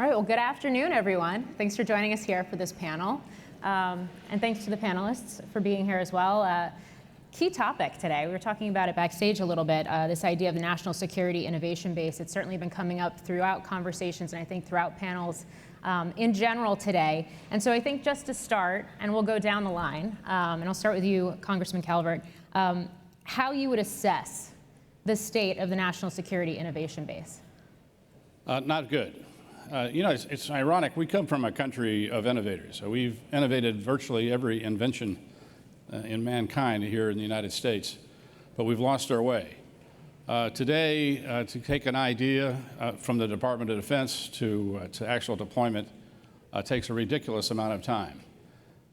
All right, well, good afternoon, everyone. Thanks for joining us here for this panel. And thanks to the panelists for being here as well. Key topic today, we were talking about it backstage a little bit, this idea of the National Security Innovation Base. It's certainly been coming up throughout conversations and I think throughout panels in general today. And so I think just to start, and we'll go down the line, and I'll start with you, Congressman Calvert, how you would assess the state of the National Security Innovation Base. Not good. It's ironic. We come from a country of innovators. So we've innovated virtually every invention in mankind here in the United States, but we've lost our way. Today, to take an idea from the Department of Defense to actual deployment takes a ridiculous amount of time.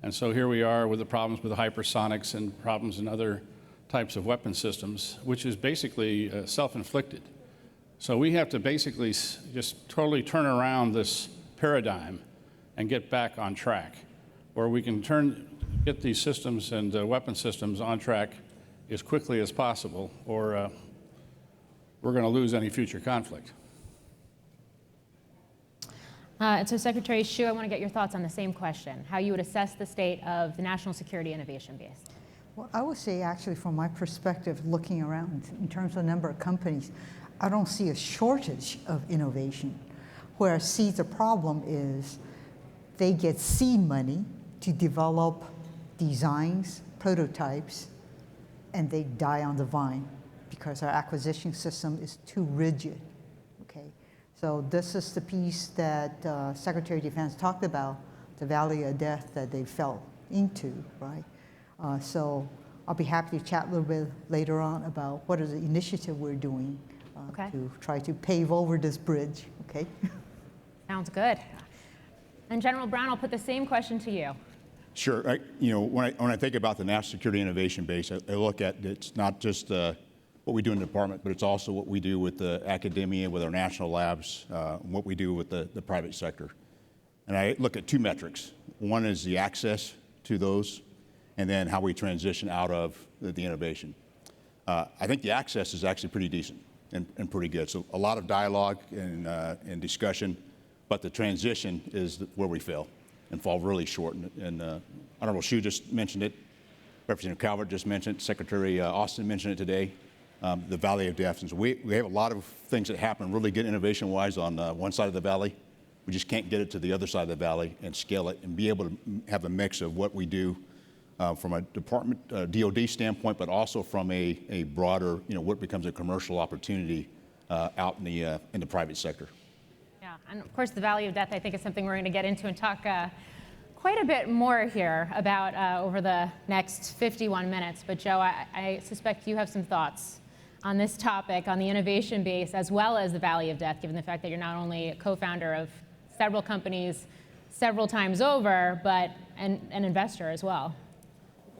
And so here we are with the problems with the hypersonics and problems in other types of weapon systems, which is basically self-inflicted. So we have to basically just totally turn around this paradigm and get back on track, where we can get these systems and weapon systems on track as quickly as possible, or we're going to lose any future conflict. And so Secretary Hsu, I want to get your thoughts on the same question, how you would assess the state of the National Security Innovation Base. Well, I would say actually from my perspective, looking around in terms of the number of companies, I don't see a shortage of innovation. Where I see the problem is they get seed money to develop designs, prototypes, and they die on the vine because our acquisition system is too rigid, okay? So this is the piece that Secretary of Defense talked about, the valley of death that they fell into, right? So I'll be happy to chat a little bit later on about what is the initiative we're doing to try to pave over this bridge, okay? Sounds good. And General Brown, I'll put the same question to you. Sure. When I think about the National Security Innovation Base, I look at it's not just what we do in the department, but it's also what we do with the academia, with our national labs, what we do with the private sector. And I look at two metrics. One is the access to those, and then how we transition out of the innovation. I think the access is actually pretty decent and pretty good. So a lot of dialogue and discussion, but the transition is where we fail and fall really short. And Honorable Hsu just mentioned it, Representative Calvert just mentioned it, Secretary Austin mentioned it today, the Valley of Death. And so we have a lot of things that happen really good innovation-wise on one side of the valley. We just can't get it to the other side of the valley and scale it and be able to have a mix of what we do from a department, DOD standpoint, but also from a broader, what becomes a commercial opportunity out in the private sector. Yeah, and of course the Valley of Death I think is something we're going to get into and talk quite a bit more here about over the next 51 minutes. But Joe, I suspect you have some thoughts on this topic, on the innovation base, as well as the Valley of Death, given the fact that you're not only a co-founder of several companies several times over, but an investor as well.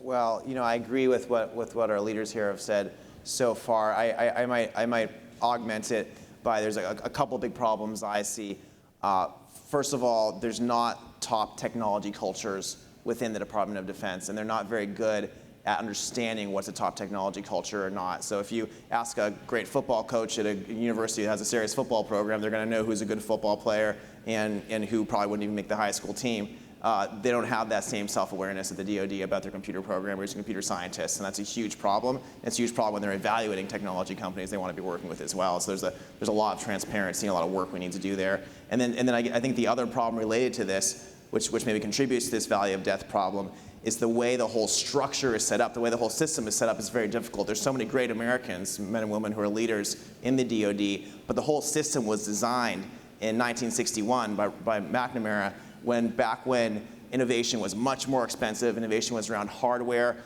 Well, I agree with what our leaders here have said so far. I might augment it by there's a couple big problems I see. First of all, there's not top technology cultures within the Department of Defense, and they're not very good at understanding what's a top technology culture or not. So if you ask a great football coach at a university that has a serious football program, they're going to know who's a good football player and who probably wouldn't even make the high school team. They don't have that same self-awareness at the DoD about their computer programmers and computer scientists, and that's a huge problem. It's a huge problem when they're evaluating technology companies they want to be working with as well. So there's a lot of transparency and a lot of work we need to do there. And then I think the other problem related to this, which maybe contributes to this Valley of Death problem, is the way the whole structure is set up, the way the whole system is set up is very difficult. There's so many great Americans, men and women who are leaders in the DoD, but the whole system was designed in 1961 by McNamara, back when innovation was much more expensive. Innovation was around hardware.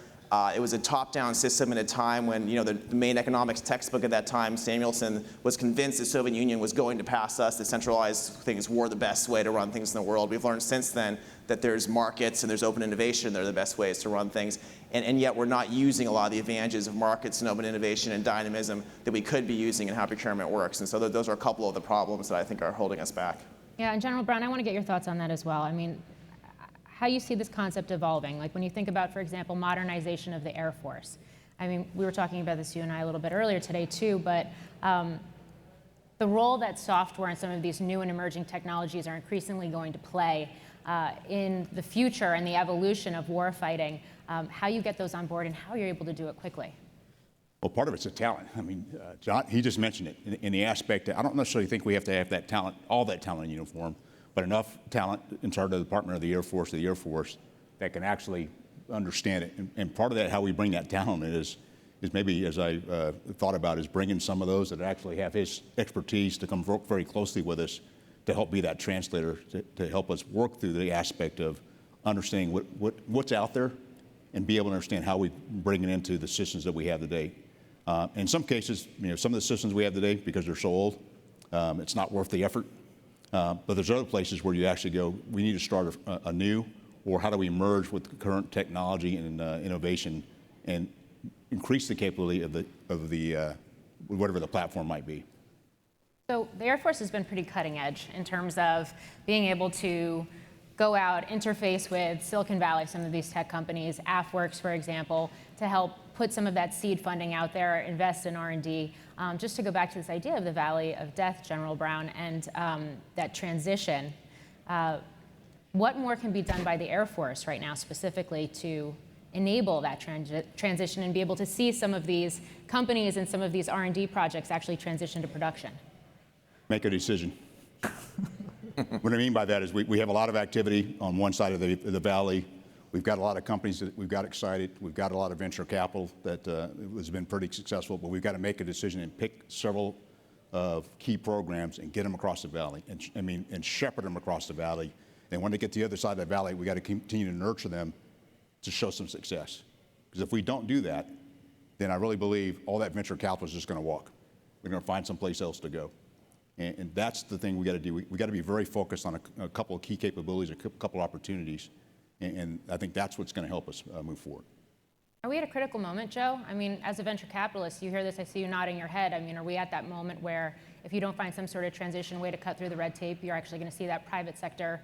It was a top-down system at a time when the main economics textbook at that time, Samuelson, was convinced the Soviet Union was going to pass us. The centralized things were the best way to run things in the world. We've learned since then that there's markets and there's open innovation. They're the best ways to run things. And yet we're not using a lot of the advantages of markets and open innovation and dynamism that we could be using in how procurement works. And so those are a couple of the problems that I think are holding us back. Yeah, and General Brown, I want to get your thoughts on that as well. I mean, how you see this concept evolving. Like when you think about, for example, modernization of the Air Force. I mean, we were talking about this, you and I, a little bit earlier today too, but the role that software and some of these new and emerging technologies are increasingly going to play in the future and the evolution of warfighting, how you get those on board and how you're able to do it quickly. Well, part of it's the talent. I mean, John, he just mentioned it in the aspect that I don't necessarily think we have to have that talent, all that talent in uniform, but enough talent in charge of the Department of the Air Force, that can actually understand it. And part of that, how we bring that talent is maybe, as I thought about, is bringing some of those that actually have his expertise to come work very closely with us to help be that translator, to help us work through the aspect of understanding what's out there and be able to understand how we bring it into the systems that we have today. In some cases, some of the systems we have today, because they're so old, it's not worth the effort. But there's other places where you actually go, we need to start anew, or how do we merge with the current technology and innovation and increase the capability of the whatever the platform might be. So the Air Force has been pretty cutting edge in terms of being able to go out, interface with Silicon Valley, some of these tech companies, AFWorks, for example, to help put some of that seed funding out there, invest in R&D. Just to go back to this idea of the Valley of Death, General Brown, and that transition, what more can be done by the Air Force right now specifically to enable that transition and be able to see some of these companies and some of these R&D projects actually transition to production? Make a decision. What I mean by that is we have a lot of activity on one side of the valley. We've got a lot of companies that we've got excited. We've got a lot of venture capital that has been pretty successful, but we've got to make a decision and pick several key programs and get them across the valley, and shepherd them across the valley. And when they get to the other side of the valley, we got to continue to nurture them to show some success. Because if we don't do that, then I really believe all that venture capital is just going to walk. We're going to find someplace else to go. And that's the thing we got to do. We got to be very focused on a couple of key capabilities, a couple of opportunities. And I think that's what's going to help us move forward. Are we at a critical moment, Joe? I mean, as a venture capitalist, you hear this, I see you nodding your head. I mean, are we at that moment where if you don't find some sort of transition way to cut through the red tape, you're actually going to see that private sector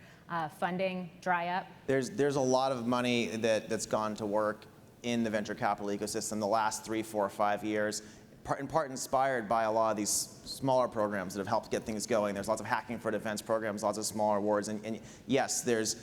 funding dry up? There's a lot of money that's gone to work in the venture capital ecosystem the last 3, 4, 5 years, in part inspired by a lot of these smaller programs that have helped get things going. There's lots of hacking for defense programs, lots of smaller awards, and yes, there's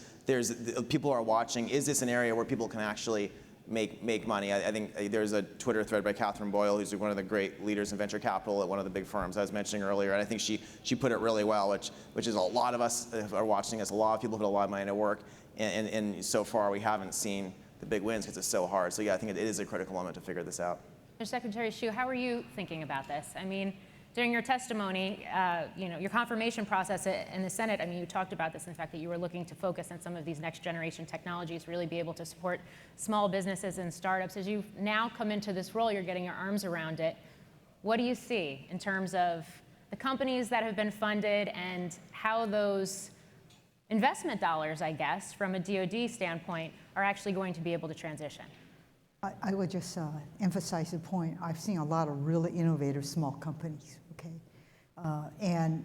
people are watching. Is this an area where people can actually make money? I think there's a Twitter thread by Catherine Boyle, who's one of the great leaders in venture capital at one of the big firms I was mentioning earlier, and I think she put it really well, which is a lot of us are watching this. A lot of people put a lot of money into work, and so far we haven't seen the big wins because it's so hard. So yeah, I think it is a critical moment to figure this out. Mr. Secretary Hsu, how are you thinking about this? I mean, during your testimony, your confirmation process in the Senate, I mean, you talked about this in the fact that you were looking to focus on some of these next generation technologies, really be able to support small businesses and startups. As you now come into this role, you're getting your arms around it. What do you see in terms of the companies that have been funded and how those investment dollars, I guess, from a DoD standpoint, are actually going to be able to transition? I would just emphasize the point. I've seen a lot of really innovative small companies, okay? And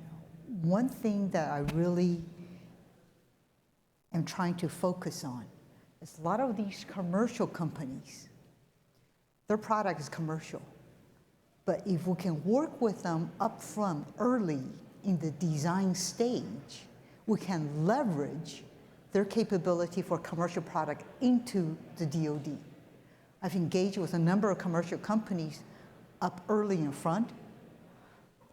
one thing that I really am trying to focus on is a lot of these commercial companies, their product is commercial. But if we can work with them up front, early in the design stage, we can leverage their capability for commercial product into the DoD. I've engaged with a number of commercial companies up early in front.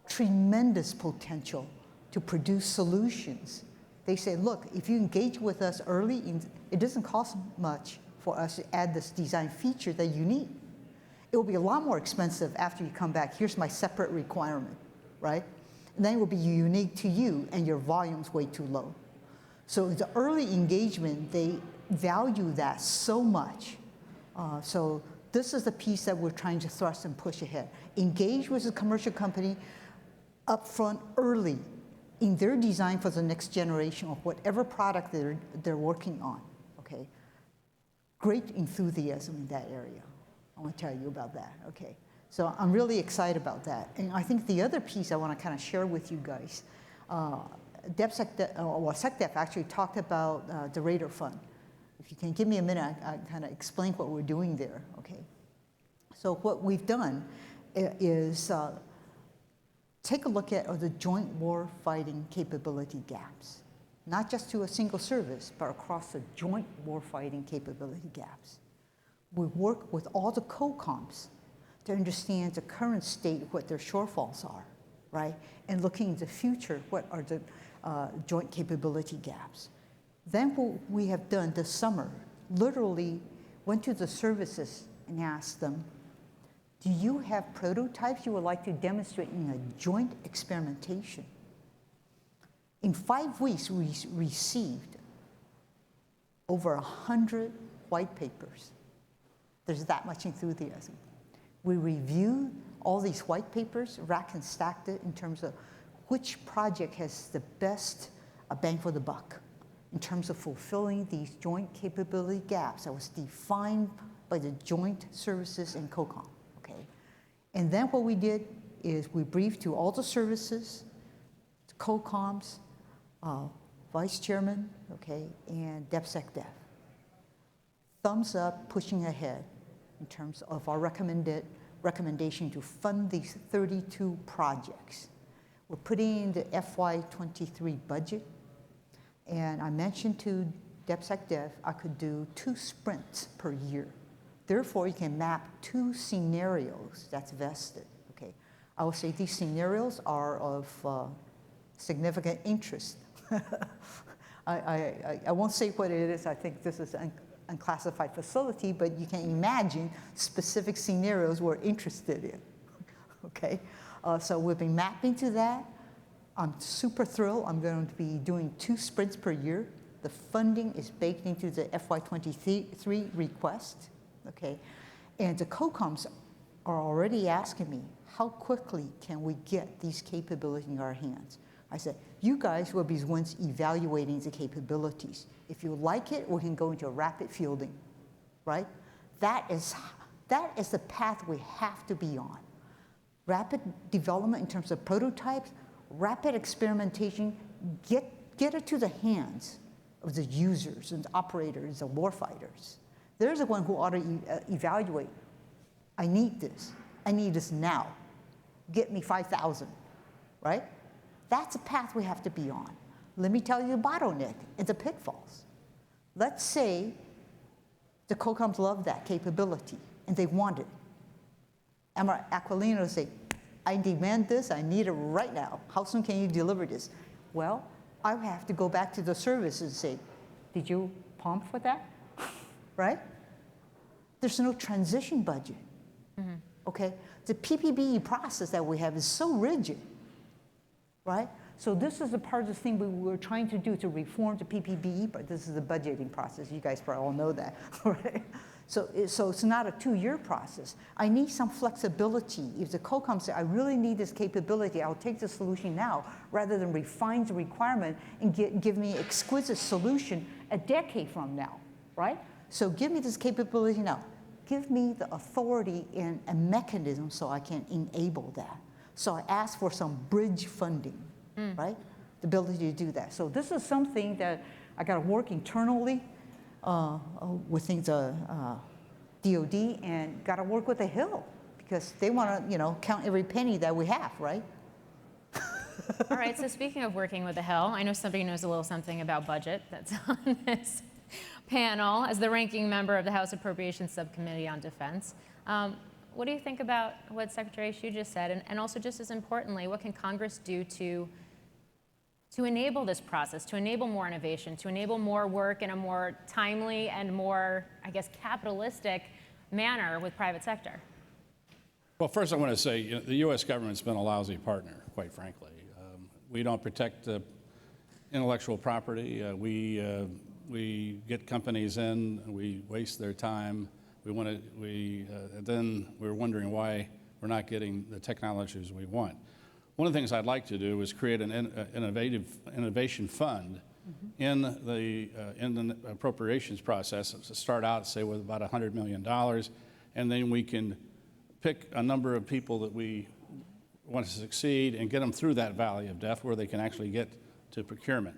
Tremendous potential to produce solutions. They say, look, if you engage with us early, it doesn't cost much for us to add this design feature that you need. It will be a lot more expensive after you come back. Here's my separate requirement, right? And then it will be unique to you and your volume's way too low. So the early engagement, they value that so much. So this is the piece that we're trying to thrust and push ahead. Engage with a commercial company upfront early in their design for the next generation of whatever product they're working on, okay? Great enthusiasm in that area. I want to tell you about that, okay? So I'm really excited about that. And I think the other piece I want to kind of share with you guys, SecDef actually talked about the Radar Fund. If you can give me a minute, I kind of explain what we're doing there, okay? So what we've done is take a look at the joint war fighting capability gaps, not just to a single service, but across the joint war fighting capability gaps. We work with all the COCOMs to understand the current state, what their shortfalls are, right? And looking into the future, what are the joint capability gaps. Then what we have done this summer, literally went to the services and asked them, do you have prototypes you would like to demonstrate in a joint experimentation? In 5 weeks, we received over 100 white papers. There's that much enthusiasm. We reviewed all these white papers, racked and stacked it in terms of which project has the best bang for the buck in terms of fulfilling these joint capability gaps that was defined by the joint services and COCOM, okay? And then what we did is we briefed to all the services, the COCOMs, vice chairman, okay, and DepSecDev. Thumbs up, pushing ahead in terms of our recommendation to fund these 32 projects. We're putting in the FY23 budget, and I mentioned to DepSecDev I could do 2 sprints per year. Therefore, you can map 2 scenarios that's vested, okay? I will say these scenarios are of significant interest. I won't say what it is. I think this is an unclassified facility, but you can imagine specific scenarios we're interested in, okay? So we've been mapping to that. I'm super thrilled. I'm going to be doing 2 sprints per year. The funding is baked into the FY23 request, okay? And the COCOMs are already asking me, how quickly can we get these capabilities in our hands? I said, you guys will be the ones evaluating the capabilities. If you like it, we can go into rapid fielding, right? That is the path we have to be on. Rapid development in terms of prototypes, rapid experimentation, get it to the hands of the users and the operators, the warfighters. They're the one who ought to evaluate. I need this now. Get me 5,000, right? That's a path we have to be on. Let me tell you the bottleneck and the pitfalls. Let's say the COCOMs love that capability and they want it. Admiral Aquilino will say, I demand this, I need it right now. How soon can you deliver this? Well, I have to go back to the service and say, did you pump for that? Right? There's no transition budget. Mm-hmm. Okay? The PPBE process that we have is so rigid, right? So this is a part of the thing we were trying to do to reform the PPBE, but this is a budgeting process. You guys probably all know that, right? So it's not a 2-year process. I need some flexibility. If the COCOM say, I really need this capability, I'll take the solution now, rather than refine the requirement and give me an exquisite solution a decade from now, right? So give me this capability now. Give me the authority and a mechanism so I can enable that. So I asked for some bridge funding, right? The ability to do that. So this is something that I got to work internally within the DOD and got to work with the Hill because they want to, count every penny that we have, right? All right, so speaking of working with the Hill, I know somebody knows a little something about budget that's on this panel as the ranking member of the House Appropriations Subcommittee on Defense. What do you think about what Secretary Hsu just said? And also, just as importantly, what can Congress do to enable this process, to enable more innovation, to enable more work in a more timely and more, I guess, capitalistic manner with private sector? Well, first I want to say the U.S. government's been a lousy partner, quite frankly. We don't protect intellectual property. We get companies in, we waste their time. Then we're wondering why we're not getting the technologies we want. One of the things I'd like to do is create an innovation fund in the appropriations process to start out, say, with about $100 million, and then we can pick a number of people that we want to succeed and get them through that valley of death where they can actually get to procurement.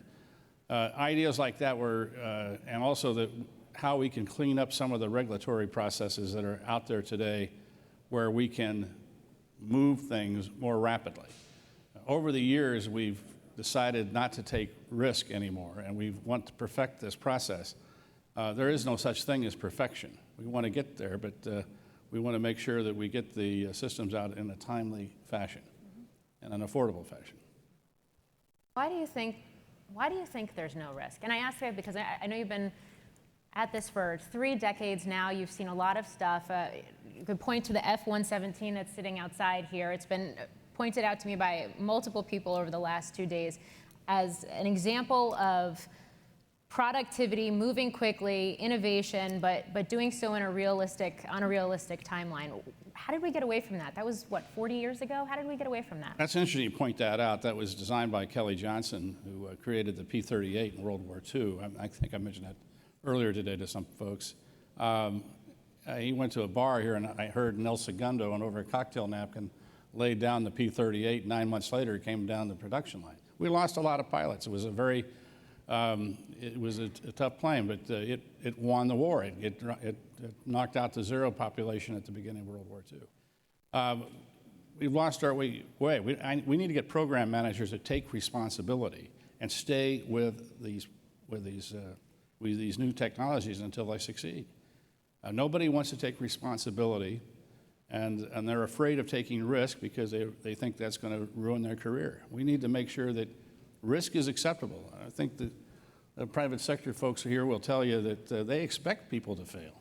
Ideas like that and also how we can clean up some of the regulatory processes that are out there today where we can move things more rapidly. Over the years, we've decided not to take risk anymore, and we want to perfect this process. There is no such thing as perfection. We want to get there, but we want to make sure that we get the systems out in a timely fashion and an affordable fashion. Why do you think there's no risk? And I ask that because I know you've been at this for 3 decades now. You've seen a lot of stuff. You could point to the F-117 that's sitting outside here. It's been pointed out to me by multiple people over the last 2 days as an example of productivity, moving quickly, innovation, but doing so on a realistic timeline. How did we get away from that? That was, what, 40 years ago? How did we get away from that? That's interesting you point that out. That was designed by Kelly Johnson, who created the P-38 in World War II. I think I mentioned that earlier today to some folks. He went to a bar here, and I heard Nel Segundo, and over a cocktail napkin, laid down the P-38. 9 months later, it came down the production line. We lost a lot of pilots. It was a tough plane, but it won the war. It knocked out the zero population at the beginning of World War II. We've lost our way. We need to get program managers to take responsibility and stay with these new technologies until they succeed. Nobody wants to take responsibility, and they're afraid of taking risk because they think that's going to ruin their career. We need to make sure that risk is acceptable. I think that the private sector folks here will tell you that they expect people to fail.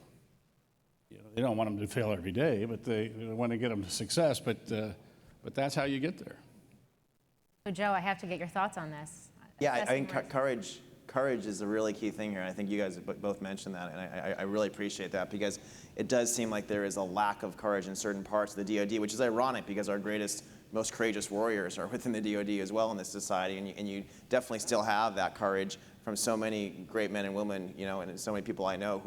They don't want them to fail every day, but they want to get them to success. But that's how you get there. So, Joe, I have to get your thoughts on this. Yeah, I think courage is a really key thing here. I think you guys both mentioned that, and I really appreciate that because it does seem like there is a lack of courage in certain parts of the DoD, which is ironic because our greatest, most courageous warriors are within the DoD as well in this society, and you definitely still have that courage from so many great men and women, and so many people I know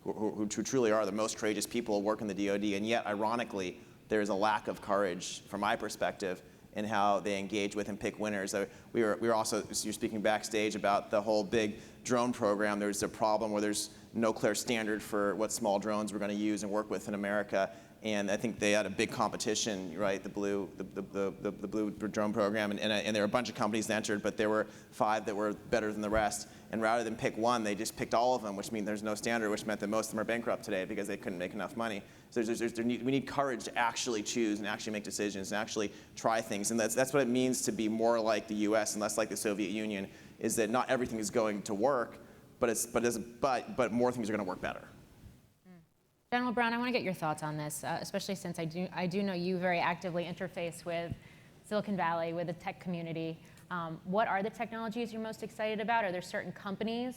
who truly are the most courageous people who work in the DoD, and yet, ironically, there is a lack of courage, from my perspective, in how they engage with and pick winners. We were also, you're speaking backstage about the whole big drone program. There's a problem where there's no clear standard for what small drones we're going to use and work with in America. And I think they had a big competition, right? The blue drone program, and there were a bunch of companies that entered, but there were 5 that were better than the rest. And rather than pick one, they just picked all of them, which means there's no standard, which meant that most of them are bankrupt today because they couldn't make enough money. So we need courage to actually choose and actually make decisions and actually try things. And that's what it means to be more like the U.S. and less like the Soviet Union. Is that not everything is going to work, but more things are going to work better. General Brown, I want to get your thoughts on this, especially since I do know you very actively interface with Silicon Valley, with the tech community. What are the technologies you're most excited about? Are there certain companies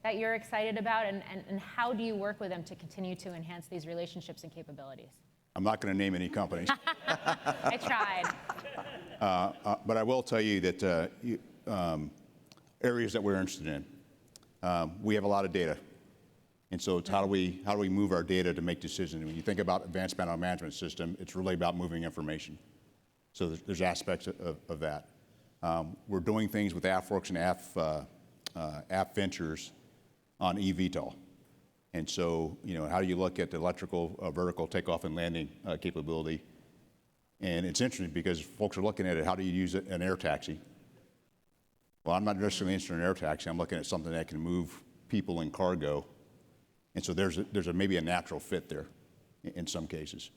that you're excited about? And how do you work with them to continue to enhance these relationships and capabilities? I'm not going to name any companies. I tried. But I will tell you that areas that we're interested in, we have a lot of data. And so it's how do we move our data to make decisions? When you think about advanced battle management system, it's really about moving information. So there's aspects of that. We're doing things with AFWorks and AF Ventures on eVTOL. And so, how do you look at the electrical vertical takeoff and landing capability? And it's interesting because folks are looking at it, how do you use an air taxi? Well, I'm not necessarily interested in an air taxi. I'm looking at something that can move people and cargo. And so there's maybe a natural fit there in some cases.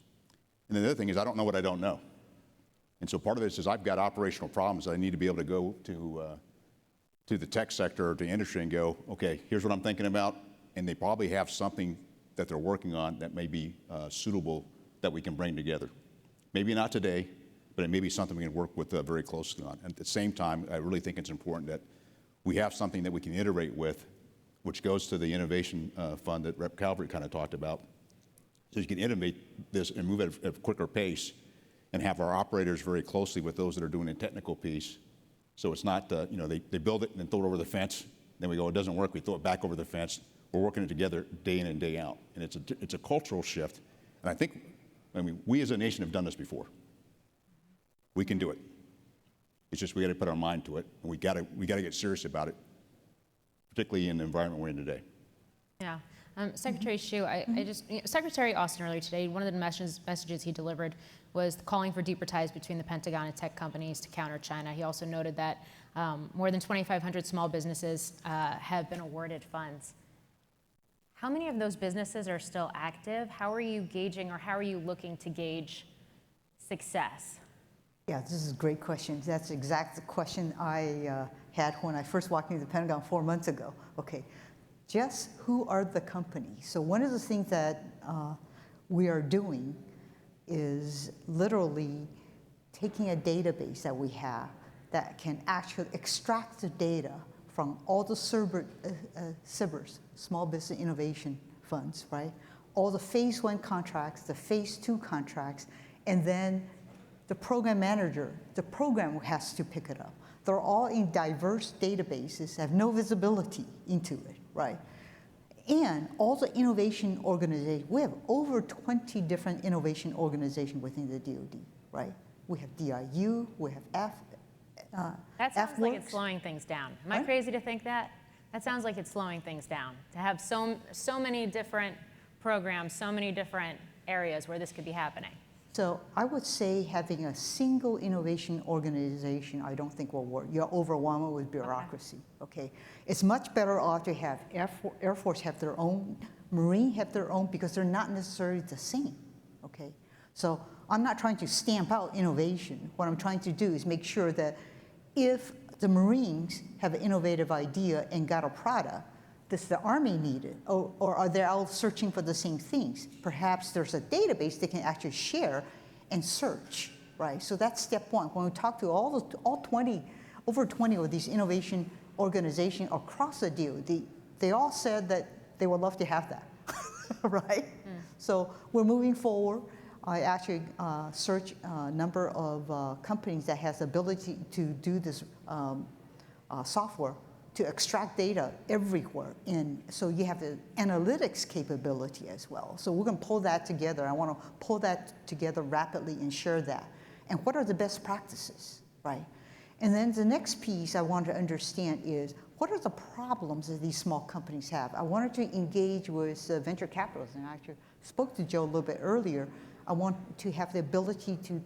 And then the other thing is I don't know what I don't know. And so part of this is I've got operational problems that I need to be able to go to the tech sector or to industry and go, okay, here's what I'm thinking about. And they probably have something that they're working on that may be suitable that we can bring together. Maybe not today, but it may be something we can work with very closely on. And at the same time, I really think it's important that we have something that we can iterate with, which goes to the innovation fund that Rep. Calvert kind of talked about. So you can innovate this and move at a quicker pace and have our operators very closely with those that are doing the technical piece. So it's not, they build it and then throw it over the fence. Then we go, it doesn't work, we throw it back over the fence. We're working it together day in and day out. And it's a cultural shift. And I think, we as a nation have done this before. We can do it. It's just we got to put our mind to it, and we got to get serious about it, particularly in the environment we're in today. Yeah. Secretary Hsu, Secretary Austin earlier today, one of the messages he delivered was calling for deeper ties between the Pentagon and tech companies to counter China. He also noted that more than 2,500 small businesses have been awarded funds. How many of those businesses are still active? How are you gauging, or how are you looking to gauge success? Yeah, this is a great question. That's exact the question I had when I first walked into the Pentagon 4 months ago. Okay, just who are the companies? So one of the things that we are doing is literally taking a database that we have that can actually extract the data from all the SBIRs, Small Business Innovation Funds, right? All the phase 1 contracts, the phase 2 contracts, and then the program manager, the program has to pick it up. They're all in diverse databases, have no visibility into it, right? And all the innovation organizations, we have over 20 different innovation organizations within the DoD, right? We have DIU, we have That sounds like it's slowing things down. Am I crazy to think that? That sounds like it's slowing things down, to have so many different programs, so many different areas where this could be happening. So I would say having a single innovation organization, I don't think will work. You're overwhelmed with bureaucracy, okay? It's much better off to have Air Force have their own, Marine have their own, because they're not necessarily the same, okay? So I'm not trying to stamp out innovation. What I'm trying to do is make sure that if the Marines have an innovative idea and got a product, does the Army need it? Or are they all searching for the same things? Perhaps there's a database they can actually share and search, right? So that's step one. When we talk to over 20 of these innovation organizations across the DoD, they all said that they would love to have that, right? So we're moving forward. I actually search a number of companies that has the ability to do this software to extract data everywhere. So you have the analytics capability as well. So we're going to pull that together. I want to pull that together rapidly and share that. And what are the best practices, right? And then the next piece I want to understand is, what are the problems that these small companies have? I wanted to engage with venture capitalists, and I actually spoke to Joe a little bit earlier. I want to have the ability to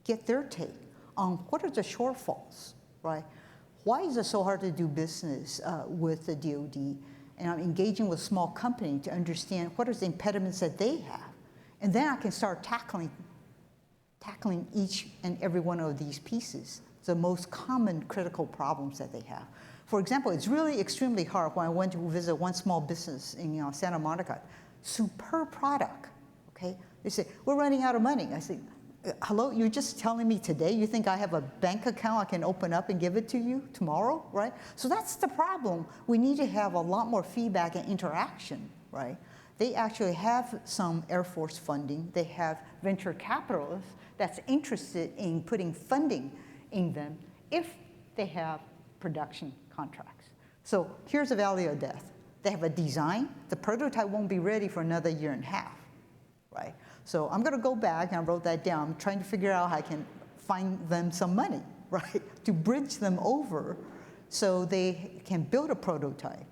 get their take on what are the shortfalls, right? Why is it so hard to do business with the DoD? And I'm engaging with small companies to understand what are the impediments that they have. And then I can start tackling each and every one of these pieces, the most common critical problems that they have. For example, it's really extremely hard when I went to visit one small business in Santa Monica. Superb product, okay? They say, we're running out of money. I say, hello, you're just telling me today you think I have a bank account I can open up and give it to you tomorrow, right? So that's the problem. We need to have a lot more feedback and interaction, right? They actually have some Air Force funding. They have venture capitalists that's interested in putting funding in them if they have production contracts. So here's the value of death. They have a design. The prototype won't be ready for another year and a half, right? So I'm going to go back, and I wrote that down. I'm trying to figure out how I can find them some money, right, to bridge them over so they can build a prototype.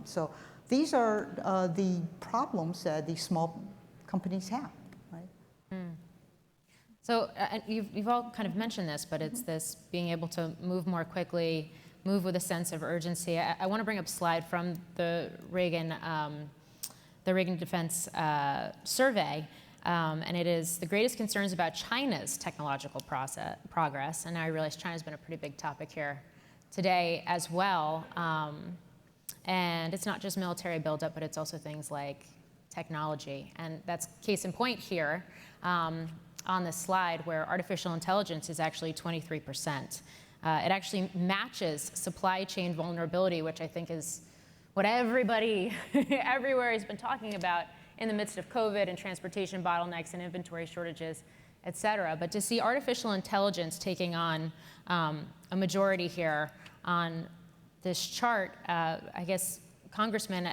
So these are the problems that these small companies have, right? So you've all kind of mentioned this, but it's this being able to move more quickly, move with a sense of urgency. I want to bring up a slide from the Reagan Defense Survey, and it is the greatest concerns about China's technological progress. And I realize China's been a pretty big topic here today as well. And it's not just military buildup, but it's also things like technology. And that's case in point here on this slide, where artificial intelligence is actually 23%. It actually matches supply chain vulnerability, which I think is what everybody everywhere has been talking about in the midst of COVID and transportation bottlenecks and inventory shortages, et cetera. But to see artificial intelligence taking on a majority here on this chart, I guess, Congressman,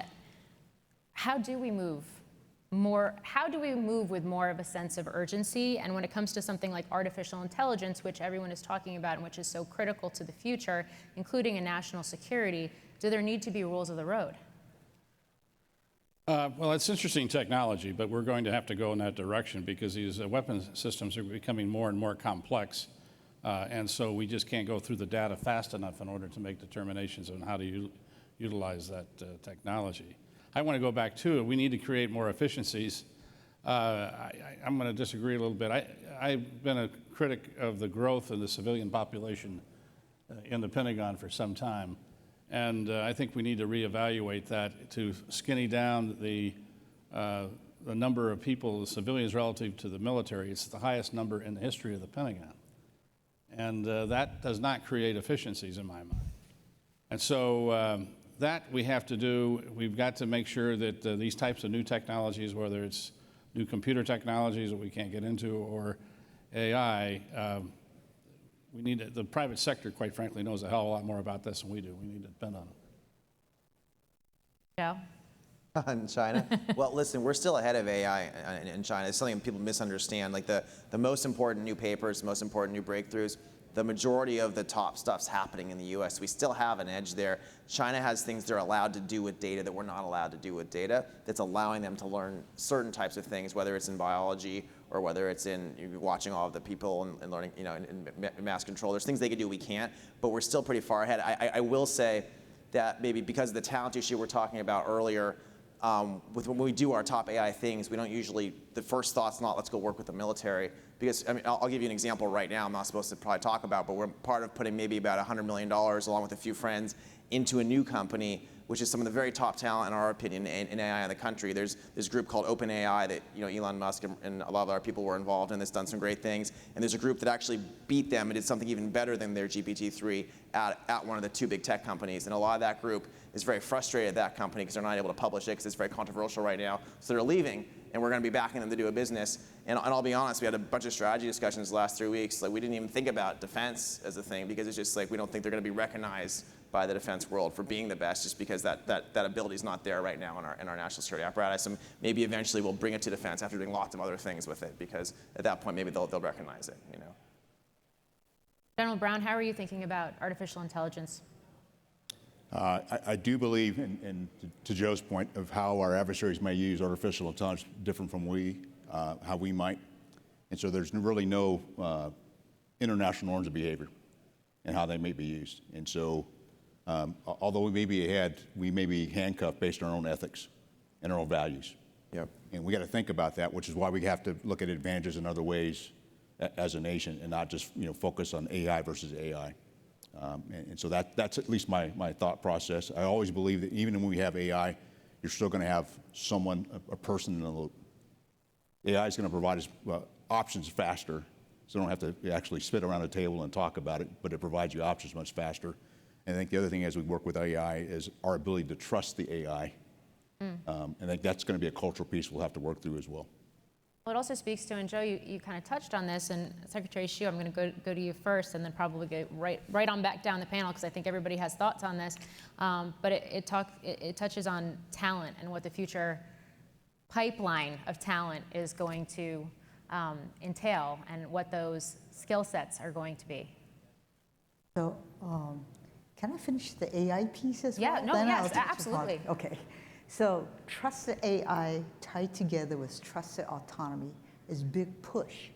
how do we move with more of a sense of urgency? And when it comes to something like artificial intelligence, which everyone is talking about and which is so critical to the future, including in national security, do there need to be rules of the road? Well, it's interesting technology, but we're going to have to go in that direction because these weapons systems are becoming more and more complex. And so we just can't go through the data fast enough in order to make determinations on how to utilize that technology. I want to go back to it. We need to create more efficiencies. I'm going to disagree a little bit. I've been a critic of the growth of the civilian population in the Pentagon for some time. And I think we need to reevaluate that to skinny down the number of people, the civilians relative to the military. It's the highest number in the history of the Pentagon. And that does not create efficiencies in my mind. And so that we have to do. We've got to make sure that these types of new technologies, whether it's new computer technologies that we can't get into or AI, we need the private sector, quite frankly, knows a hell of a lot more about this than we do. We need to depend on them. Joe? In China? Well, listen, we're still ahead of AI in China. It's something people misunderstand. Like the most important new papers, the most important new breakthroughs, the majority of the top stuff's happening in the US. We still have an edge there. China has things they're allowed to do with data that we're not allowed to do with data that's allowing them to learn certain types of things, whether it's in biology or whether it's in watching all of the people and learning, in mass control. There's things they can do we can't, but we're still pretty far ahead. I will say that maybe because of the talent issue we're talking about earlier, when we do our top AI things, we don't usually, the first thought's not let's go work with the military. Because, I mean, I'll give you an example right now I'm not supposed to probably talk about, but we're part of putting maybe about $100 million along with a few friends into a new company, which is some of the very top talent, in our opinion, in AI in the country. There's this group called OpenAI that Elon Musk and a lot of our people were involved in that's done some great things. And there's a group that actually beat them and did something even better than their GPT-3 at one of the two big tech companies. And a lot of that group is very frustrated at that company because they're not able to publish it because it's very controversial right now. So they're leaving, and we're going to be backing them to do a business. And I'll be honest, we had a bunch of strategy discussions the last 3 weeks. Like, we didn't even think about defense as a thing because it's just like we don't think they're going to be recognized by the defense world for being the best, just because that ability is not there right now in our national security apparatus. And maybe eventually we'll bring it to defense after doing lots of other things with it, because at that point maybe they'll recognize it. General Brown, how are you thinking about artificial intelligence? I do believe, and to Joe's point, of how our adversaries may use artificial intelligence different from how we might. And so there's really no international norms of behavior and how they may be used. And so although we may be ahead, we may be handcuffed based on our own ethics and our own values. Yep. And we got to think about that, which is why we have to look at advantages in other ways as a nation and not just focus on AI versus AI. And so that's at least my thought process. I always believe that even when we have AI, you're still going to have someone, a person in the loop. AI is going to provide us options faster, so you don't have to actually sit around a table and talk about it, but it provides you options much faster. And I think the other thing as we work with AI is our ability to trust the AI. And I think that's going to be a cultural piece we'll have to work through as well. Well, it also speaks to, and Joe, you kind of touched on this, and Secretary Hsu, I'm going to go to you first and then probably go right on back down the panel, because I think everybody has thoughts on this. But it touches on talent and what the future pipeline of talent is going to entail and what those skill sets are going to be. So can I finish the AI piece as well? Yeah, no, Then yes, I'll take the absolutely. part. Okay. So trusted AI tied together with trusted autonomy is a big push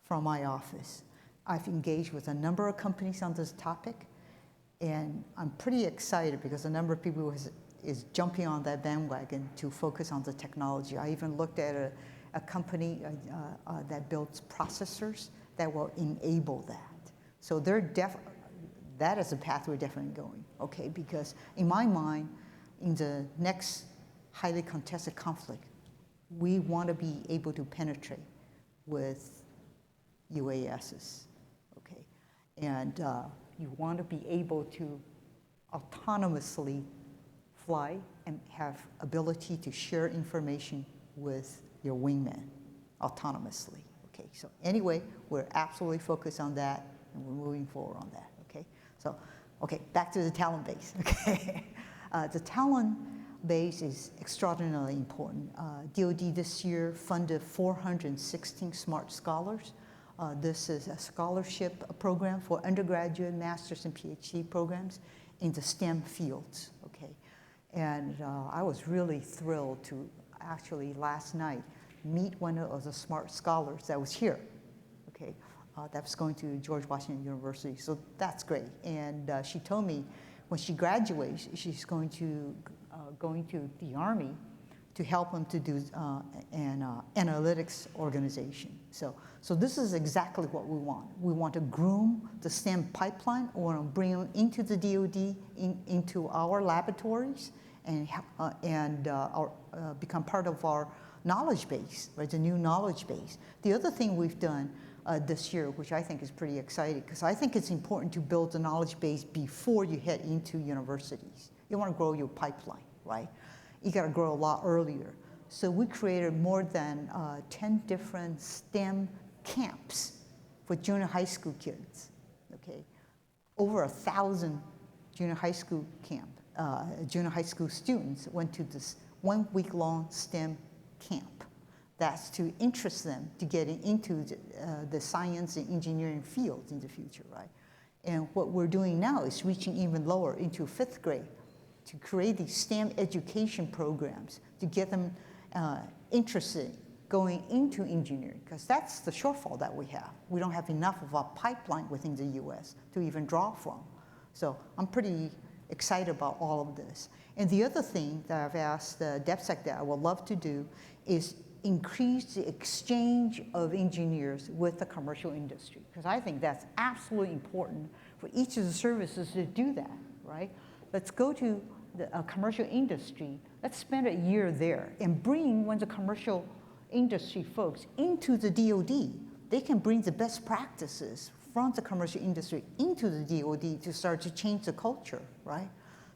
from my office. I've engaged with a number of companies on this topic, and I'm pretty excited because a number of people is jumping on that bandwagon to focus on the technology. I even looked at a company that builds processors that will enable that. So that is a path we're definitely going, okay? Because in my mind, in the next highly contested conflict, we want to be able to penetrate with UASs, okay? And you want to be able to autonomously fly and have ability to share information with your wingman autonomously, okay? So anyway, we're absolutely focused on that, and we're moving forward on that, okay? So, okay, back to the talent base, okay? The talent base is extraordinarily important. DoD this year funded 416 Smart Scholars. This is a scholarship program for undergraduate, master's, and PhD programs in the STEM fields, okay? And I was really thrilled to actually last night meet one of the smart scholars that was here, okay, that was going to George Washington University. So that's great. And she told me when she graduates, she's going to the Army to help them to do an analytics organization. So this is exactly what we want. We want to groom the STEM pipeline. We want to bring them into the DoD, into our laboratories, and become part of our knowledge base, right? The new knowledge base. The other thing we've done this year, which I think is pretty exciting, because I think it's important to build the knowledge base before you head into universities. You want to grow your pipeline, right? You got to grow a lot earlier. So we created more than 10 different STEM camps for junior high school kids, okay? Over 1,000 junior high school students went to this 1 week-long STEM camp. That's to interest them to getting into the science and engineering fields in the future, right? And what we're doing now is reaching even lower into 5th grade to create these STEM education programs to get them interested going into engineering, because that's the shortfall that we have. We don't have enough of a pipeline within the US to even draw from. So I'm pretty excited about all of this. And the other thing that I've asked DepSec that I would love to do is increase the exchange of engineers with the commercial industry, because I think that's absolutely important for each of the services to do that, right? Let's go to the commercial industry, let's spend a year there and bring one of the commercial industry folks into the DoD. They can bring the best practices from the commercial industry into the DoD to start to change the culture, right?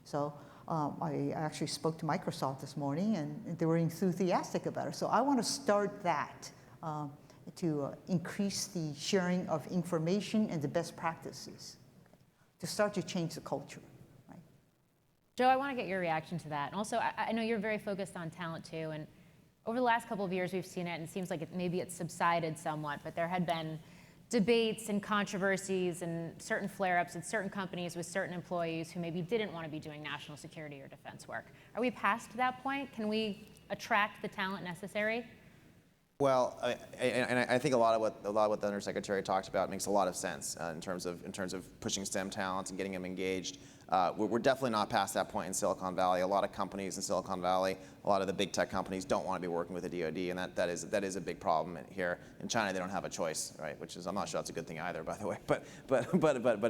So I actually spoke to Microsoft this morning, and they were enthusiastic about it. So I want to start that to increase the sharing of information and the best practices to start to change the culture. Right? Joe, I want to get your reaction to that. And also, I know you're very focused on talent too, and over the last couple of years we've seen it, and it seems like maybe it's subsided somewhat, but there had been debates and controversies and certain flare-ups at certain companies with certain employees who maybe didn't want to be doing national security or defense work. Are we past that point? Can we attract the talent necessary? Well, I think a lot of what the Undersecretary talked about makes a lot of sense in terms of pushing STEM talent and getting them engaged. We're definitely not past that point in Silicon Valley. A lot of companies in Silicon Valley, a lot of the big tech companies don't want to be working with the DoD, and that is a big problem here. In China, they don't have a choice, right? Which is, I'm not sure that's a good thing either, by the way. But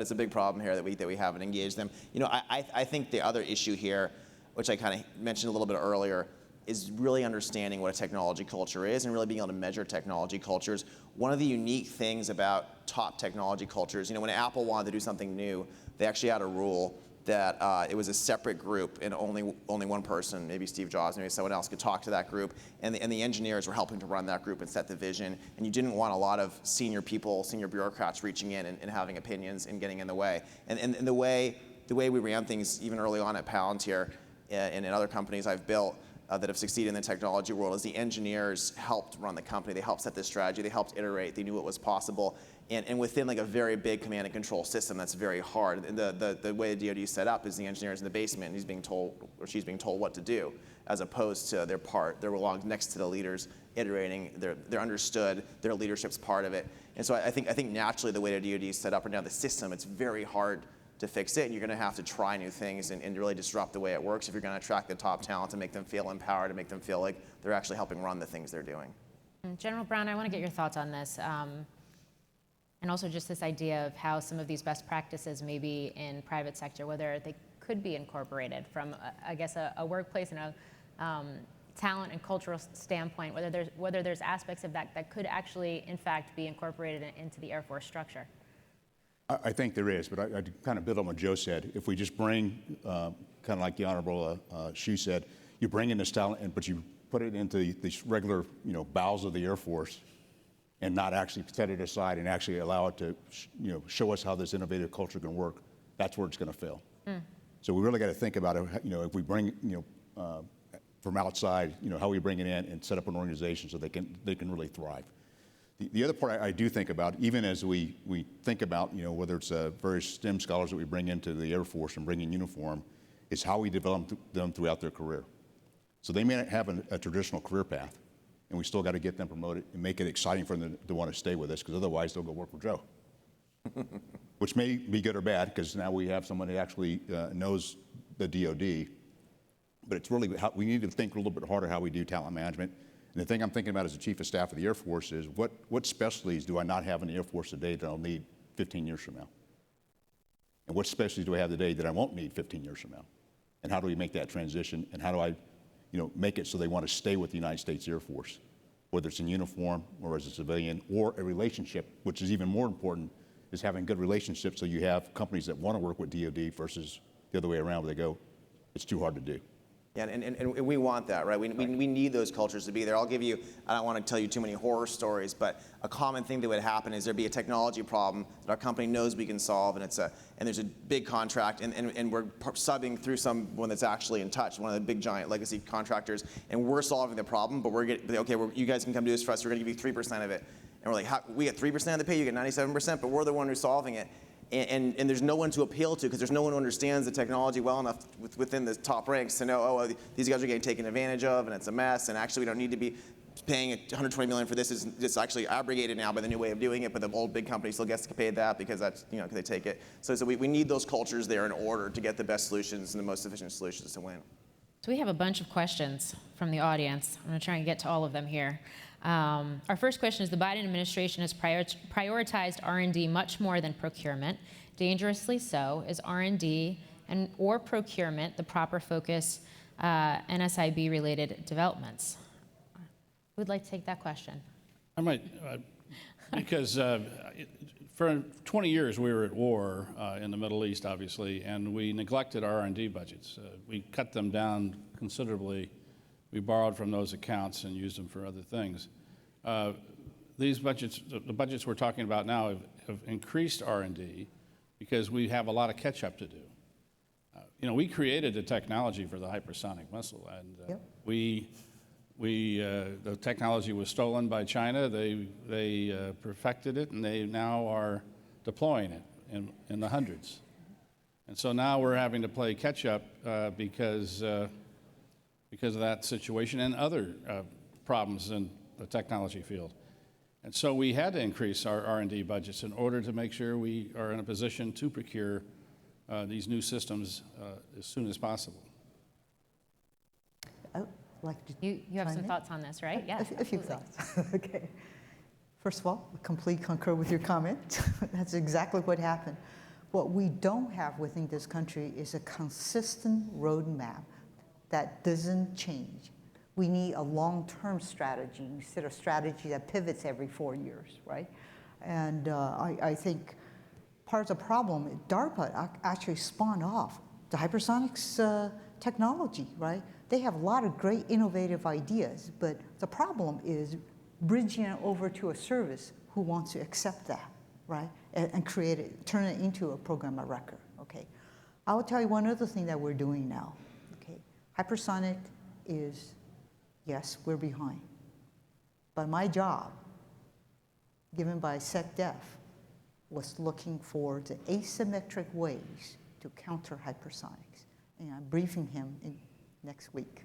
it's a big problem here that we haven't engaged them. You know, I think the other issue here, which I kind of mentioned a little bit earlier, is really understanding what a technology culture is and really being able to measure technology cultures. One of the unique things about top technology cultures, you know, when Apple wanted to do something new, they actually had a rule that it was a separate group and only one person, maybe Steve Jobs, maybe someone else, could talk to that group, and the engineers were helping to run that group and set the vision, and you didn't want a lot of senior people, senior bureaucrats reaching in and having opinions and getting in the way. And the way we ran things even early on at Palantir and in other companies I've built, that have succeeded in the technology world, is the engineers helped run the company. They helped set the strategy. They helped iterate. They knew what was possible. And within like a very big command and control system, that's very hard. And the way the DoD is set up is the engineer's in the basement, and he's being told, or she's being told what to do, as opposed to they're belong next to the leaders, iterating. They're understood. Their leadership's part of it. And so I think naturally the way the DoD is set up right now, the system, it's very hard to fix it, and you're going to have to try new things and really disrupt the way it works if you're going to attract the top talent and make them feel empowered and make them feel like they're actually helping run the things they're doing. General Brown, I want to get your thoughts on this, and also just this idea of how some of these best practices maybe in private sector, whether they could be incorporated from, I guess, a workplace and a talent and cultural standpoint, whether there's aspects of that could actually, in fact, be incorporated into the Air Force structure. I think there is, but I'd kind of build on what Joe said. If we just bring, kind of like the Honorable Hsu said, you bring in this talent, but you put it into these regular, bowels of the Air Force, and not actually set it aside and actually allow it to, show us how this innovative culture can work, that's where it's going to fail. So we really got to think about it. If we bring, from outside, how we bring it in and set up an organization so they can really thrive. The other part I do think about, even as we think about, whether it's various STEM scholars that we bring into the Air Force and bring in uniform, It's how we develop them throughout their career. So they may not have a traditional career path, and we still got to get them promoted and make it exciting for them to want to stay with us, because otherwise they'll go work for Joe. Which may be good or bad, because now we have someone who actually knows the DoD. But it's really how we need to think a little bit harder how we do talent management. And the thing I'm thinking about as the Chief of Staff of the Air Force is what specialties do I not have in the Air Force today that I'll need 15 years from now? And what specialties do I have today that I won't need 15 years from now? And how do we make that transition? And how do I, make it so they want to stay with the United States Air Force, whether it's in uniform or as a civilian, or a relationship, which is even more important, is having good relationships so you have companies that want to work with DoD versus the other way around where they go, it's too hard to do. Yeah, and we want that, right? We need those cultures to be there. I'll give you, I don't want to tell you too many horror stories, but a common thing that would happen is there'd be a technology problem that our company knows we can solve, and there's a big contract, and we're subbing through someone that's actually in touch, one of the big giant legacy contractors, and we're solving the problem, but you guys can come do this for us, we're going to give you 3% of it. And we're like, we get 3% of the pay, you get 97%, but we're the one who's solving it. And there's no one to appeal to, because there's no one who understands the technology well enough within the top ranks to know, these guys are getting taken advantage of, and it's a mess, and actually we don't need to be paying $120 million for this. It's actually abrogated now by the new way of doing it, but the old big company still gets to pay that because that's, because they take it. So we need those cultures there in order to get the best solutions and the most efficient solutions to win. So we have a bunch of questions from the audience. I'm going to try and get to all of them here. Our first question is, the Biden administration has prioritized R&D much more than procurement. Dangerously so. Is R&D or procurement the proper focus NSIB-related developments? Who'd like to take that question? I might, because for 20 years we were at war in the Middle East, obviously, and we neglected our R&D budgets. We cut them down considerably. We borrowed from those accounts and used them for other things. These budgets, the budgets we're talking about now, have increased R&D because we have a lot of catch-up to do. We created the technology for the hypersonic missile, and the technology was stolen by China. They perfected it, and they now are deploying it in the hundreds. And so now we're having to play catch-up because of that situation and other problems in the technology field. And so we had to increase our R&D budgets in order to make sure we are in a position to procure these new systems as soon as possible. You have some thoughts on this, right? Yeah, a few thoughts. Okay. First of all, I completely concur with your comment. That's exactly what happened. What we don't have within this country is a consistent roadmap that doesn't change. We need a long-term strategy instead of strategy that pivots every 4 years, right? And I think part of the problem, DARPA actually spawned off the hypersonics technology, right? They have a lot of great innovative ideas, but the problem is bridging it over to a service who wants to accept that, right? And create it, turn it into a program of record, okay? I will tell you one other thing that we're doing now, okay? Hypersonic is, yes, we're behind. But my job, given by SecDef, was looking for the asymmetric ways to counter hypersonics. And I'm briefing him next week,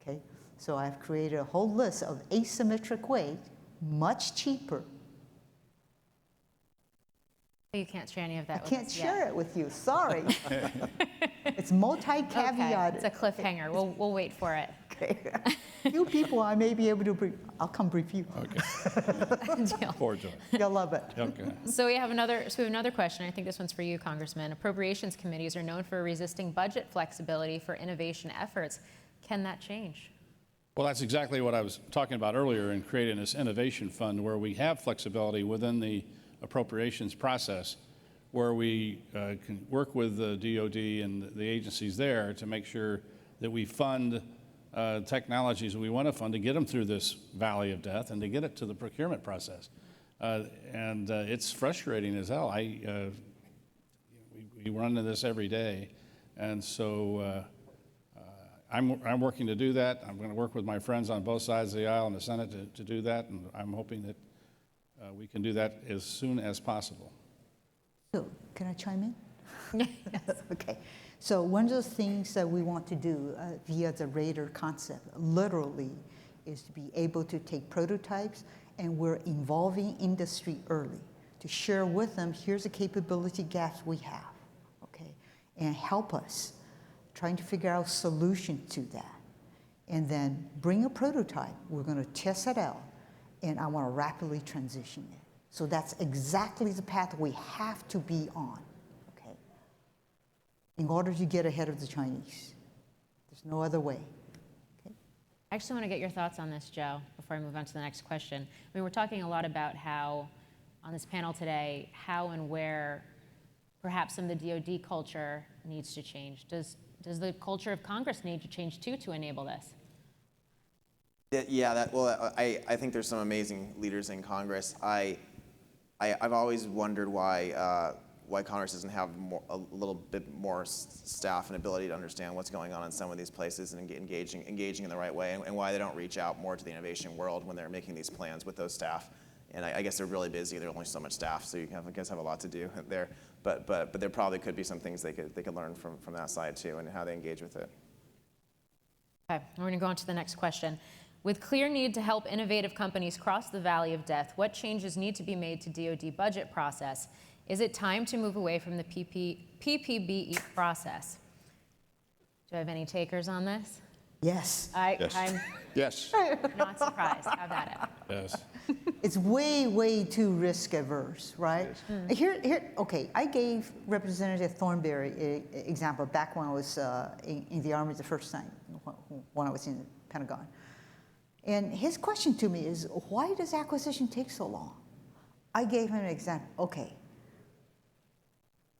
okay? So I've created a whole list of asymmetric ways, much cheaper. You can't share any of that I can't share it with you, sorry. It's multi-caveat. Okay. It's a cliffhanger. We'll wait for it. Okay. Few people I may be able to brief. I'll come brief you. Okay. Deal. Poor Joy. You'll love it. Okay. So we have another question. I think this one's for you, Congressman. Appropriations committees are known for resisting budget flexibility for innovation efforts. Can that change? Well, that's exactly what I was talking about earlier in creating this innovation fund where we have flexibility within the appropriations process, where we can work with the DoD and the agencies there to make sure that we fund technologies we want to fund to get them through this valley of death and to get it to the procurement process. And it's frustrating as hell. We run into this every day. And so I'm working to do that. I'm going to work with my friends on both sides of the aisle in the Senate to do that. And I'm hoping that we can do that as soon as possible. So, can I chime in? Okay. So one of the things that we want to do via the Radar concept, literally, is to be able to take prototypes, and we're involving industry early to share with them, here's the capability gaps we have, okay? And help us trying to figure out solution to that. And then bring a prototype, we're gonna test it out, and I wanna rapidly transition it. So that's exactly the path we have to be on, okay? In order to get ahead of the Chinese. There's no other way. Okay? I actually want to get your thoughts on this, Joe, before I move on to the next question. I mean, we're talking a lot about how, on this panel today, how and where perhaps some of the DoD culture needs to change. Does the culture of Congress need to change too to enable this? Yeah, I think there's some amazing leaders in Congress. I've always wondered why Congress doesn't have a little bit more staff and ability to understand what's going on in some of these places and engaging in the right way, and why they don't reach out more to the innovation world when they're making these plans with those staff. And I guess they're really busy. There's only so much staff, so you have a lot to do there. But there probably could be some things they could learn from that side too, and how they engage with it. Okay, we're going to go on to the next question. With clear need to help innovative companies cross the valley of death, what changes need to be made to DoD budget process? Is it time to move away from the PPBE process? Do I have any takers on this? Yes. Yes. I'm Yes. not surprised. Have at it. Yes. It's way, way too risk averse, right? Okay, I gave Representative Thornberry an example back when I was in the Army the first time, when I was in the Pentagon. And his question to me is, why does acquisition take so long? I gave him an example. Okay,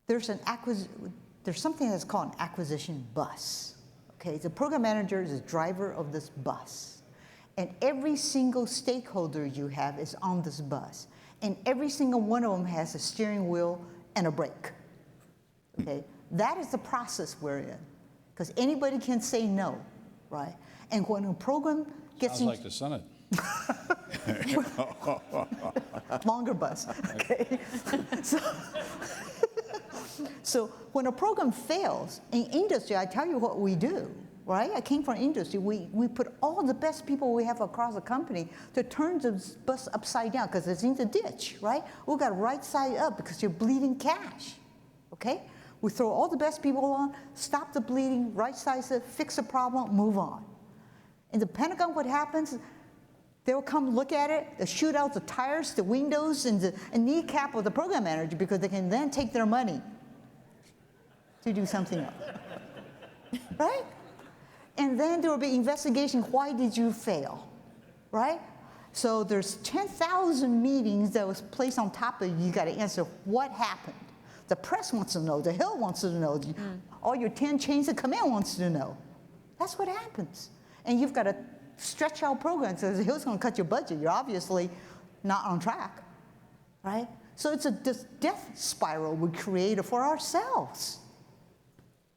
there's something that's called an acquisition bus. Okay, the program manager is the driver of this bus. And every single stakeholder you have is on this bus. And every single one of them has a steering wheel and a brake. Okay, that is the process we're in. Because anybody can say no, right? And when a program gets Sounds like the Senate. longer bus, okay? So when a program fails, in industry, I tell you what we do, right? I came from industry. We put all the best people we have across the company to turn the bus upside down because it's in the ditch, right? We've got right side up because you're bleeding cash, okay? We throw all the best people on, stop the bleeding, right size it, fix the problem, move on. In the Pentagon, what happens? They'll come look at it, they'll shoot out the tires, the windows, and the kneecap of the program manager because they can then take their money to do something else, right? And then there will be investigation, why did you fail, right? So there's 10,000 meetings that was placed on top of you, you gotta answer what happened. The press wants to know, the Hill wants to know, all your 10 chains of command wants to know. That's what happens. And you've got to stretch out programs, because the Hill's gonna cut your budget. You're obviously not on track, right? So it's this death spiral we created for ourselves.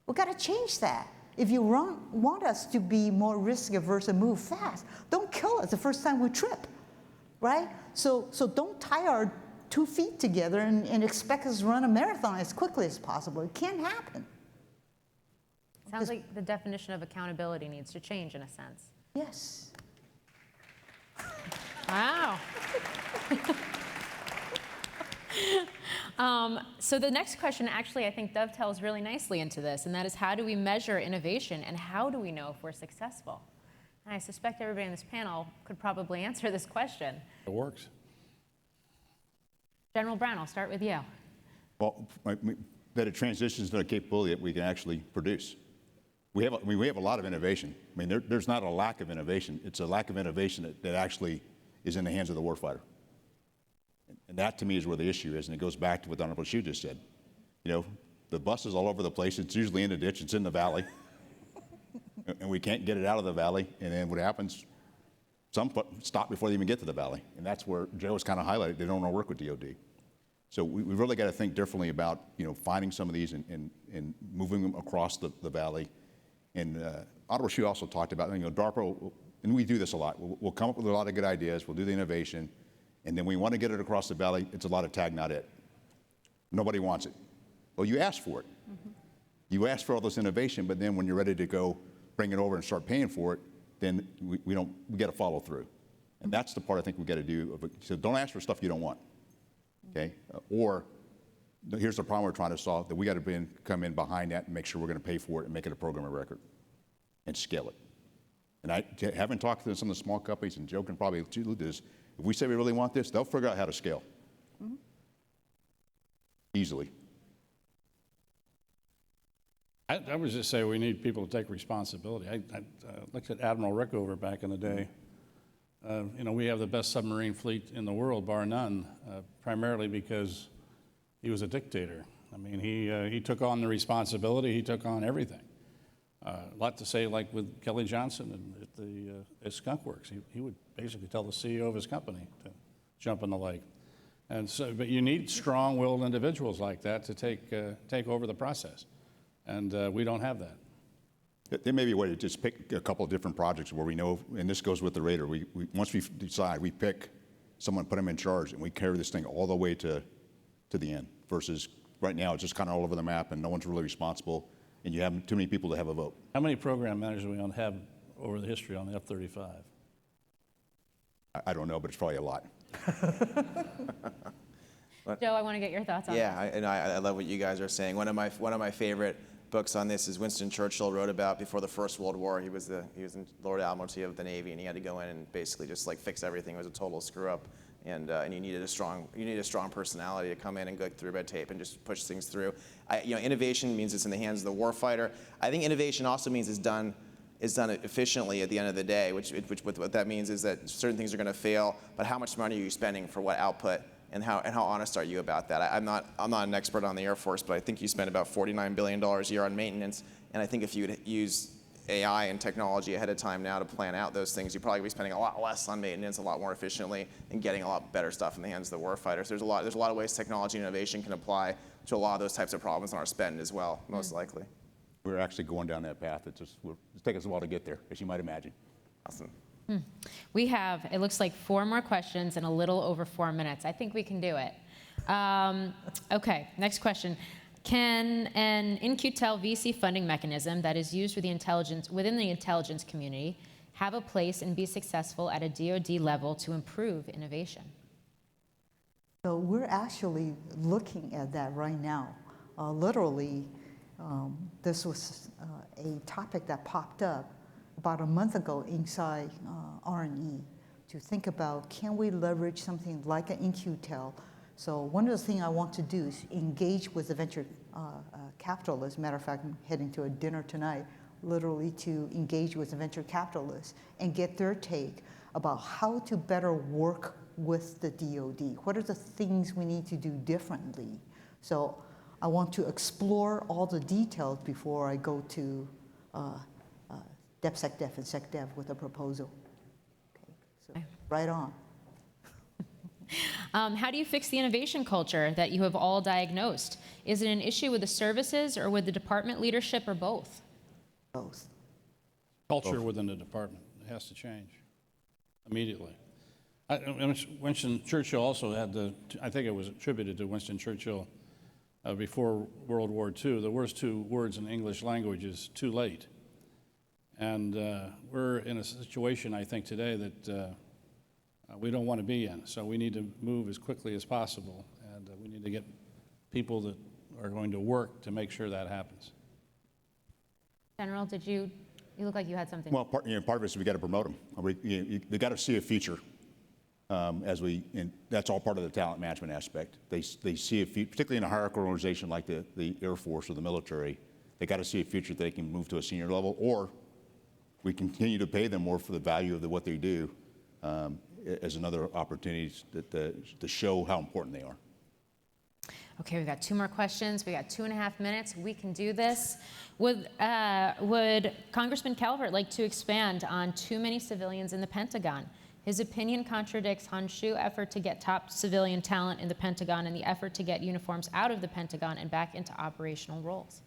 We've got to change that. If you want us to be more risk averse and move fast, don't kill us the first time we trip, right? So don't tie our 2 feet together and expect us to run a marathon as quickly as possible. It can't happen. Sounds like the definition of accountability needs to change in a sense. Yes. Wow. So the next question actually I think dovetails really nicely into this, and that is, how do we measure innovation and how do we know if we're successful? And I suspect everybody on this panel could probably answer this question. It works. General Brown, I'll start with you. Well, that it transitions to a capability that we can actually produce. We have a lot of innovation. I mean, there's not a lack of innovation. It's a lack of innovation that actually is in the hands of the warfighter. And that, to me, is where the issue is, and it goes back to what Honorable Hsu just said. You know, the bus is all over the place. It's usually in the ditch. It's in the valley. And we can't get it out of the valley. And then what happens, some stop before they even get to the valley. And that's where Joe has kind of highlighted they don't want to work with DoD. So we've really got to think differently about, you know, finding some of these and moving them across the valley. And Honorable Hsu also talked about, you know, DARPA, and we do this a lot. We'll come up with a lot of good ideas. We'll do the innovation. And then we want to get it across the valley. It's a lot of tag, not it. Nobody wants it. Well, you asked for it. You ask for all this innovation, but then when you're ready to go bring it over and start paying for it, then we got to follow through. And that's the part I think we got to do. So don't ask for stuff you don't want, okay? Or here's the problem we're trying to solve, that we got to come in behind that and make sure we're going to pay for it and make it a program of record and scale it. And I haven't talked to some of the small companies, and Joe can probably do this. If we say we really want this, they'll figure out how to scale. Easily. I would just say we need people to take responsibility. I looked at Admiral Rickover back in the day. We have the best submarine fleet in the world, bar none, primarily because he was a dictator. I mean, he took on the responsibility. He took on everything. A lot to say, like with Kelly Johnson at Skunk Works. He would basically tell the CEO of his company to jump in the lake. And so, but you need strong-willed individuals like that to take over the process. And we don't have that. There may be a way to just pick a couple of different projects where we know, and this goes with the Raider, once we decide, we pick someone, put them in charge, and we carry this thing all the way to the end, versus right now it's just kind of all over the map and no one's really responsible, and you have too many people to have a vote. How many program managers do we have over the history on the F-35? I don't know, but it's probably a lot. Joe, I want to get your thoughts on that. And I love what you guys are saying. One of my favorite books on this is Winston Churchill wrote about before the First World War. He was in Lord Admiralty of the Navy, and he had to go in and basically just like fix everything. It was a total screw up, and you needed a strong personality to come in and go through red tape and just push things through. Innovation means it's in the hands of the warfighter. I think innovation also means it's done efficiently at the end of the day, which what that means is that certain things are going to fail, but how much money are you spending for what output? And how honest are you about that? I'm not an expert on the Air Force, but I think you spend about $49 billion a year on maintenance. And I think if you would use AI and technology ahead of time now to plan out those things, you'd probably be spending a lot less on maintenance, a lot more efficiently, and getting a lot better stuff in the hands of the warfighters. There's a lot of ways technology and innovation can apply to a lot of those types of problems in our spend as well, most likely. We're actually going down that path. It's taken us a while to get there, as you might imagine. Awesome. We have, it looks like 4 more questions in a little over 4 minutes. I think we can do it. Okay, next question. Can an In-Q-Tel VC funding mechanism that is used within the intelligence community have a place and be successful at a DoD level to improve innovation? So we're actually looking at that right now. Literally, this was a topic that popped up about a month ago inside R&E to think about, can we leverage something like an In-Q-Tel? So one of the things I want to do is engage with the venture capitalists. Matter of fact, I'm heading to a dinner tonight, literally to engage with the venture capitalists and get their take about how to better work with the DoD. What are the things we need to do differently? So I want to explore all the details before I go to DepSecDef and SecDev with a proposal. Okay, so right on. How do you fix the innovation culture that you have all diagnosed? Is it an issue with the services or with the department leadership or both? Both. Culture within the department has to change immediately. Winston Churchill also had I think it was attributed to Winston Churchill before World War II. The worst 2 words in the English language is too late. And we're in a situation, I think, today that we don't want to be in. So we need to move as quickly as possible, and we need to get people that are going to work to make sure that happens. General, you look like you had something. Well, part of it is we got to promote them. They got to see a future. And that's all part of the talent management aspect. They see a future, particularly in a hierarchical organization like the Air Force or the military. They got to see a future that they can move to a senior level, or we continue to pay them more for the value of what they do as another opportunity to show how important they are. Okay, we've got 2 more questions. We got 2.5 minutes. We can do this. Would Congressman Calvert like to expand on too many civilians in the Pentagon? His opinion contradicts Han's effort to get top civilian talent in the Pentagon and the effort to get uniforms out of the Pentagon and back into operational roles.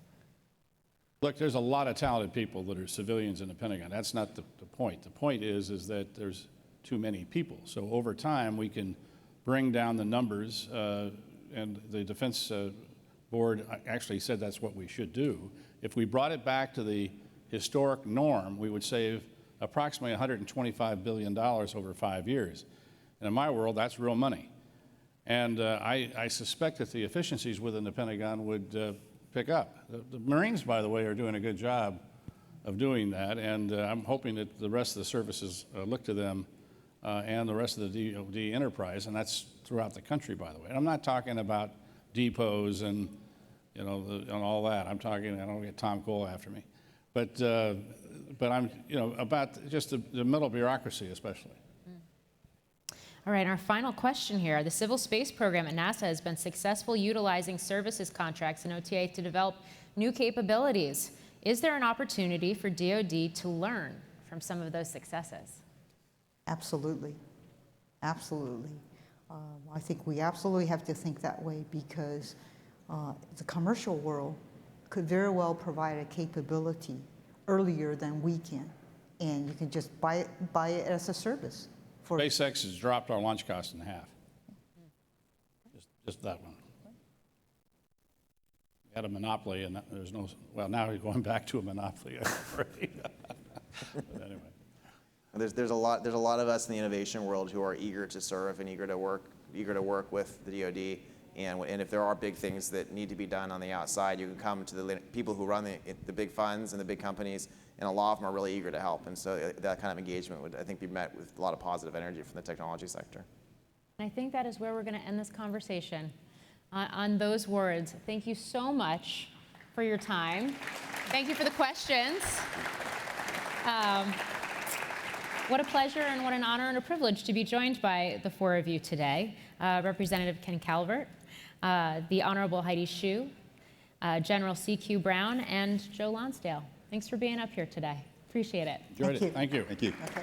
Look, there's a lot of talented people that are civilians in the Pentagon. That's not the point. The point is that there's too many people. So over time, we can bring down the numbers, and the Defense board actually said that's what we should do. If we brought it back to the historic norm, we would save approximately $125 billion over 5 years. And in my world, that's real money. And I suspect that the efficiencies within the Pentagon would pick up. The Marines, by the way, are doing a good job of doing that, and I'm hoping that the rest of the services look to them and the rest of the DoD enterprise, and that's throughout the country, by the way. And I'm not talking about depots and and all that. I'm talking, I don't get Tom Cole after me, but I'm about just the middle bureaucracy especially. All right, our final question here. The Civil Space Program at NASA has been successful utilizing services contracts and OTA to develop new capabilities. Is there an opportunity for DoD to learn from some of those successes? Absolutely. Absolutely. I think we absolutely have to think that way because the commercial world could very well provide a capability earlier than we can. And you can just buy it as a service. SpaceX has dropped our launch cost in half. Just that one. We had a monopoly, and there's no. Well, now we're going back to a monopoly. I'm afraid. But anyway. There's a lot of us in the innovation world who are eager to serve and eager to work with the DoD. And if there are big things that need to be done on the outside, you can come to the people who run the big funds and the big companies, and a lot of them are really eager to help. And so that kind of engagement would, I think, be met with a lot of positive energy from the technology sector. And I think that is where we're going to end this conversation. On those words, thank you so much for your time. Thank you for the questions. What a pleasure and what an honor and a privilege to be joined by the four of you today. Representative Ken Calvert, the Honorable Heidi Shyu, General C.Q. Brown, and Joe Lonsdale. Thanks for being up here today. Appreciate it. Enjoyed it. Thank you. Thank you. Okay.